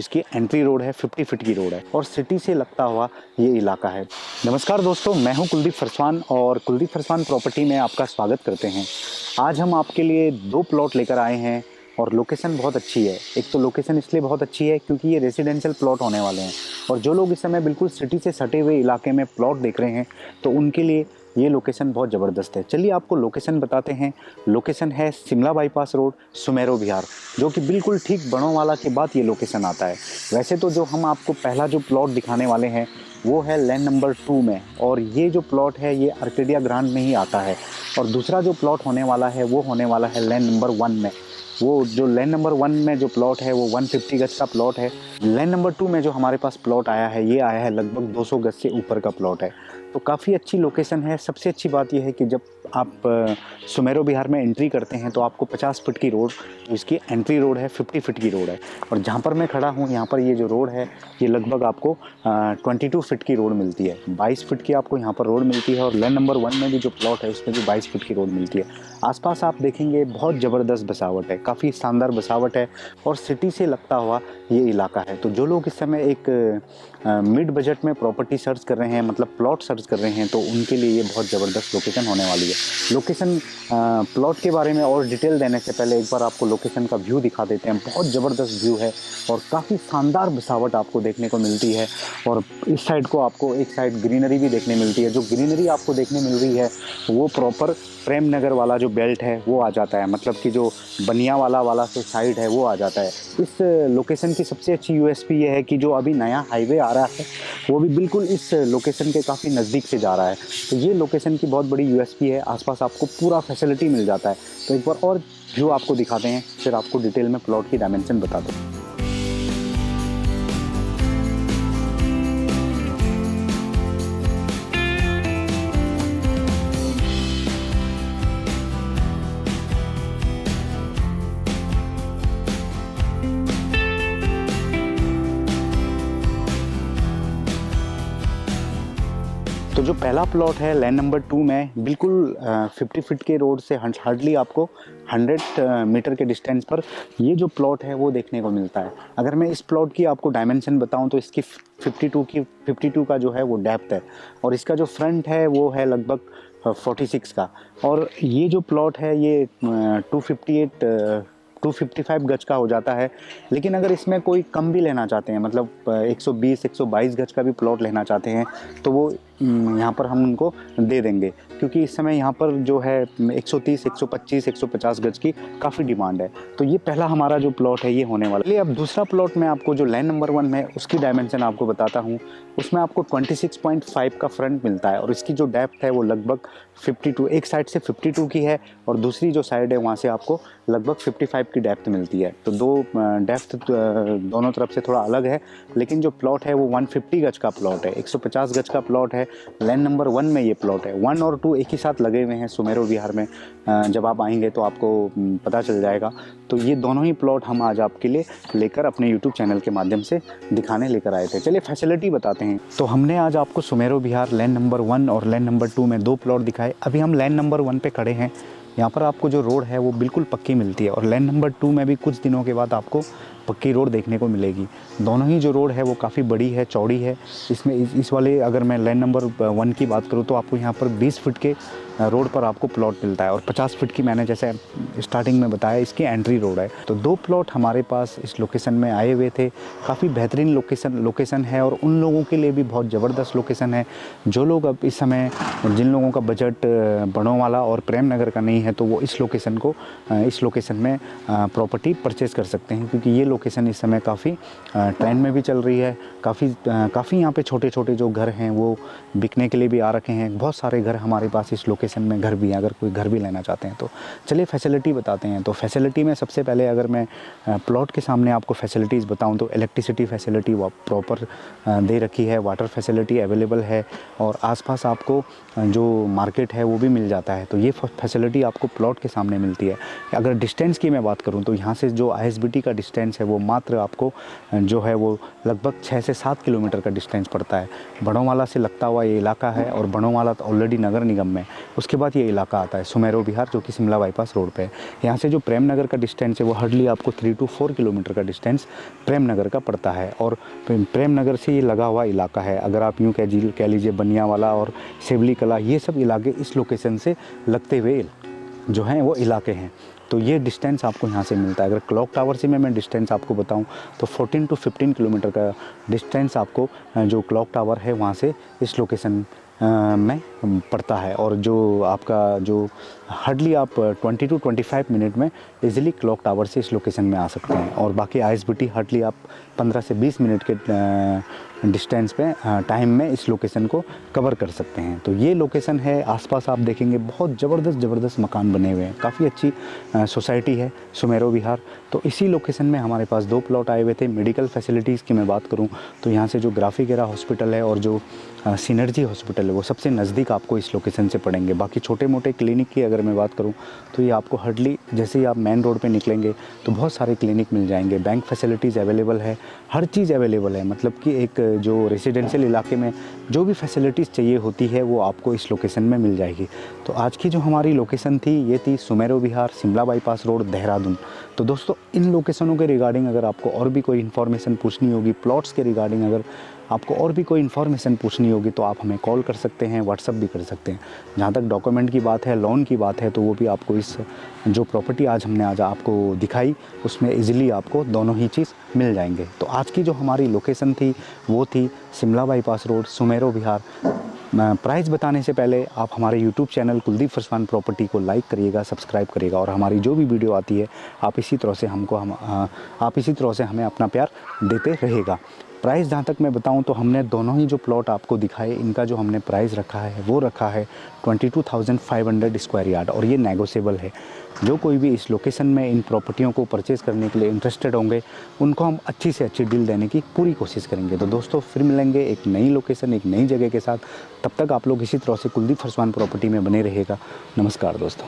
इसकी entry road है, 50 feet की रोड है और सिटी से लगता हुआ ये इलाका है। नमस्कार दोस्तों, मैं हूं कुलदीप फरसान और कुलदीप फरसान प्रॉपर्टी में आपका स्वागत करते हैं। आज हम आपके लिए 2 प्लॉट लेकर आए हैं और लोकेशन बहुत अच्छी है। एक तो लोकेशन इसलिए बहुत अच्छी है क्योंकि ये रेजिडेंशियल प्लॉट होने वाले हैं और जो लोग इस समय बिल्कुल सिटी से सटे हुए इलाके में प्लॉट देख रहे हैं तो उनके लिए ये लोकेशन बहुत ज़बरदस्त है। चलिए आपको लोकेशन बताते हैं। लोकेशन है शिमला बाईपास रोड, सुमेरो बिहार, जो कि बिल्कुल ठीक बड़ोंवाला के बाद ये लोकेशन आता है। वैसे तो जो हम आपको पहला जो प्लॉट दिखाने वाले हैं वो है लैंड नंबर 2 में और ये जो प्लॉट है ये आर्केडिया ग्रांड में ही आता है और दूसरा जो प्लॉट होने वाला है वो होने वाला है लैंड नंबर 1 में। वो जो लैंड नंबर 1 में जो प्लॉट है वो 150 गज का प्लॉट है। लैंड नंबर 2 में जो हमारे पास प्लॉट आया है ये आया है लगभग 200 गज से ऊपर का प्लॉट है। तो काफ़ी अच्छी लोकेशन है। सबसे अच्छी बात यह है कि जब आप सुमेरो बिहार में एंट्री करते हैं तो आपको 50 फीट की रोड, इसकी एंट्री रोड है, 50 फीट की रोड है और जहाँ पर मैं खड़ा हूँ यहाँ पर ये जो रोड है ये लगभग आपको 22 फीट की रोड मिलती है। 22 फीट की आपको यहाँ पर रोड मिलती है और लैंड नंबर 1 में भी जो प्लॉट है उसमें भी 22 फीट की रोड मिलती है। आसपास आप देखेंगे बहुत ज़बरदस्त बसावट है, काफ़ी शानदार बसावट है और सिटी से लगता हुआ ये इलाका है। तो जो लोग इस समय एक मिड बजट में प्रॉपर्टी सर्च कर रहे हैं, मतलब प्लॉट सर्च कर रहे हैं, तो उनके लिए ये बहुत ज़बरदस्त लोकेशन होने वाली है। लोकेशन प्लॉट के बारे में और डिटेल देने से पहले एक बार आपको लोकेशन का व्यू दिखा देते हैं। बहुत ज़बरदस्त व्यू है और काफ़ी शानदार बसावट आपको देखने को मिलती है और इस साइड को आपको एक साइड ग्रीनरी भी देखने मिलती है। जो ग्रीनरी आपको देखने मिल रही है वो प्रॉपर प्रेम नगर वाला जो बेल्ट है वो आ जाता है, मतलब कि जो बनियावाला वाला जो साइड है वो आ जाता है। इस लोकेशन की सबसे अच्छी यूएसपी ये है कि जो अभी नया हाईवे आ रहा है वो भी बिल्कुल इस लोकेशन के काफ़ी नज़दीक से जा रहा है। तो ये लोकेशन की बहुत बड़ी यूएसपी है। आसपास आपको पूरा फैसिलिटी मिल जाता है। तो एक बार और व्यू आपको दिखाते हैं, फिर आपको डिटेल में प्लॉट की डायमेंशन बताते हैं। तो जो पहला प्लॉट है लैंड नंबर 2 में बिल्कुल 50 फीट के रोड से हार्डली आपको 100 मीटर के डिस्टेंस पर ये जो प्लॉट है वो देखने को मिलता है। अगर मैं इस प्लॉट की आपको डायमेंशन बताऊं तो इसकी 52 का जो है वो डेप्थ है और इसका जो फ्रंट है वो है लगभग 46 का और ये जो प्लॉट है ये 255 गज का हो जाता है। लेकिन अगर इसमें कोई कम भी लेना चाहते हैं, मतलब 120-122 गज का भी प्लॉट लेना चाहते हैं तो वो यहाँ पर हम उनको दे देंगे, क्योंकि इस समय यहाँ पर जो है 130, 125, 150 गज की काफ़ी डिमांड है। तो ये पहला हमारा जो प्लॉट है ये होने वाला है। अब दूसरा प्लॉट में आपको जो लैंड नंबर 1 में उसकी डायमेंशन आपको बताता हूँ। उसमें आपको 26.5 का फ्रंट मिलता है और इसकी जो डेप्थ है वो लगभग 52, एक साइड से 52 की है और दूसरी जो साइड है वहाँ से आपको लगभग 55 की डेप्थ मिलती है। तो दो डेप्थ दोनों तरफ से थोड़ा अलग है, लेकिन जो प्लॉट है वो 150 गज का प्लॉट है, 150 गज का प्लॉट है। लैंड नंबर 1 में ये प्लॉट है। 1 और 2 एक ही साथ लगे हुए हैं सुमेरो बिहार में। जब आप आएंगे तो आपको पता चल जाएगा। तो ये दोनों ही प्लॉट हम आज आपके लिए लेकर अपने यूट्यूब चैनल के माध्यम से दिखाने लेकर आए थे। चलिए फैसिलिटी बताते हैं। तो हमने आज आपको सुमेरो बिहार लैंड नंबर 1 और लैंड नंबर 2 में 2 प्लॉट दिखाए। अभी हम लैंड नंबर 1 पे खड़े हैं। यहाँ पर आपको जो रोड है वो बिल्कुल पक्की मिलती है और लैंड नंबर 2 में भी कुछ दिनों के बाद आपको पक्की रोड देखने को मिलेगी। दोनों ही जो रोड है वो काफ़ी बड़ी है, चौड़ी है। इसमें इस वाले अगर मैं लैंड नंबर 1 की बात करूँ तो आपको यहाँ पर 20 फीट के रोड पर आपको प्लॉट मिलता है और 50 फीट की मैंने जैसे स्टार्टिंग में बताया इसकी एंट्री रोड है। तो 2 प्लॉट हमारे पास इस लोकेशन में आए हुए थे। काफ़ी बेहतरीन लोकेशन है और उन लोगों के लिए भी बहुत ज़बरदस्त लोकेशन है जो लोग अब इस समय, जिन लोगों का बजट बड़ोंवाला और प्रेम नगर का नहीं है, तो वो इस लोकेशन में प्रॉपर्टी परचेज़ कर सकते हैं, क्योंकि ये लोकेशन इस समय काफ़ी ट्रेंड में भी चल रही है। काफ़ी यहाँ पे छोटे छोटे जो घर हैं वो बिकने के लिए भी आ रखे हैं। बहुत सारे घर हमारे पास इस लोकेशन में घर भी हैं, अगर कोई घर भी लेना चाहते हैं तो। चलिए फैसिलिटी बताते हैं। तो फैसिलिटी में सबसे पहले अगर मैं प्लॉट के सामने आपको फैसिलिटीज़ बताऊं तो इलेक्ट्रिसिटी फैसिलिटी वो प्रॉपर दे रखी है, वाटर फैसिलिटी अवेलेबल है और आसपास आपको जो मार्केट है वो भी मिल जाता है। तो ये फैसिलिटी आपको प्लॉट के सामने मिलती है। अगर डिस्टेंस की मैं बात करूँ तो यहाँ से जो ISBT का डिस्टेंस है वो मात्र आपको जो है वो लगभग 6 से 7 किलोमीटर का डिस्टेंस पड़ता है। बड़ोंवाला से लगता हुआ ये इलाका है और बड़ोंवाला तो ऑलरेडी नगर निगम में, उसके बाद ये इलाका आता है सुमेरो विहार, जो कि शिमला बाईपास रोड पे है। यहाँ से जो प्रेम नगर का डिस्टेंस है वो हार्डली आपको 3 to 4 किलोमीटर का डिस्टेंस प्रेम नगर का पड़ता है, और प्रेम नगर से ये लगा हुआ इलाका है। अगर आप यूँ कह लीजिए बनियावाला और सिवली कला, ये सब इलाके इस लोकेशन से लगते हुए जो हैं वो इलाके हैं। तो ये डिस्टेंस आपको यहाँ से मिलता है। अगर क्लॉक टावर से मैं डिस्टेंस आपको बताऊँ तो 14 to 15 किलोमीटर का डिस्टेंस आपको जो क्लॉक टावर है वहाँ से इस लोकेशन में पड़ता है। और जो आपका जो हार्डली आप 20 to 25 मिनट में इजीली क्लॉक टावर से इस लोकेशन में आ सकते हैं। और बाकी ISBT हार्डली आप 15 से 20 मिनट के डिस्टेंस पे टाइम में इस लोकेशन को कवर कर सकते हैं। तो ये लोकेशन है। आसपास आप देखेंगे बहुत ज़बरदस्त मकान बने हुए हैं, काफ़ी अच्छी सोसाइटी है सुमेरो विहार। तो इसी लोकेशन में हमारे पास 2 प्लॉट आए हुए थे। मेडिकल फैसिलिटीज़ की मैं बात करूं तो यहाँ से जो ग्राफिकेरा हॉस्पिटल है और जो सिनर्जी हॉस्पिटल है वो सबसे नज़दीक आपको इस लोकेशन से पड़ेंगे। बाकी छोटे मोटे क्लिनिक की अगर मैं बात करूं तो ये आपको हार्डली जैसे ही आप मेन रोड पे निकलेंगे तो बहुत सारे क्लिनिक मिल जाएंगे। बैंक फैसिलिटीज़ अवेलेबल है, हर चीज़ अवेलेबल है। मतलब कि एक जो रेसिडेंशियल इलाके में जो भी फैसिलिटीज़ चाहिए होती है वो आपको इस लोकेशन में मिल जाएगी। तो आज की जो हमारी लोकेशन थी ये थी सुमेरो विहार, शिमला बाईपास रोड, देहरादून। तो दोस्तों इन लोकेशनों के रिगार्डिंग अगर आपको और भी कोई इन्फॉर्मेशन पूछनी होगी, प्लॉट्स के रिगार्डिंग अगर आपको और भी कोई इन्फॉर्मेशन पूछनी होगी तो आप हमें कॉल कर सकते हैं, व्हाट्सअप भी कर सकते हैं। जहाँ तक डॉक्यूमेंट की बात है, लोन की बात है, तो वो भी आपको इस जो प्रॉपर्टी हमने आज आपको दिखाई उसमें इजीली आपको दोनों ही चीज़ मिल जाएंगे। तो आज की जो हमारी लोकेशन थी वो थी शिमला बाईपास रोड, सुमेरो विहार। प्राइस बताने से पहले आप हमारे YouTube channel Kuldeep farsan property को लाइक करिएगा, सब्सक्राइब करिएगा, और हमारी जो भी वीडियो आती है आप इसी तरह से हमें अपना प्यार देते रहेगा। प्राइस जहाँ तक मैं बताऊँ तो हमने दोनों ही जो प्लॉट आपको दिखाए इनका जो हमने प्राइस रखा है वो रखा है 22,500 स्क्वायर यार्ड, और ये नेगोशिएबल है। जो कोई भी इस लोकेशन में इन प्रॉपर्टियों को परचेज़ करने के लिए इंटरेस्टेड होंगे उनको हम अच्छी से अच्छी डील देने की पूरी कोशिश करेंगे। तो दोस्तों फिर मिलेंगे एक नई लोकेशन, एक नई जगह के साथ। तब तक आप लोग इसी तरह से कुलदीप फरसान प्रॉपर्टी में बने रहिएगा। नमस्कार दोस्तों।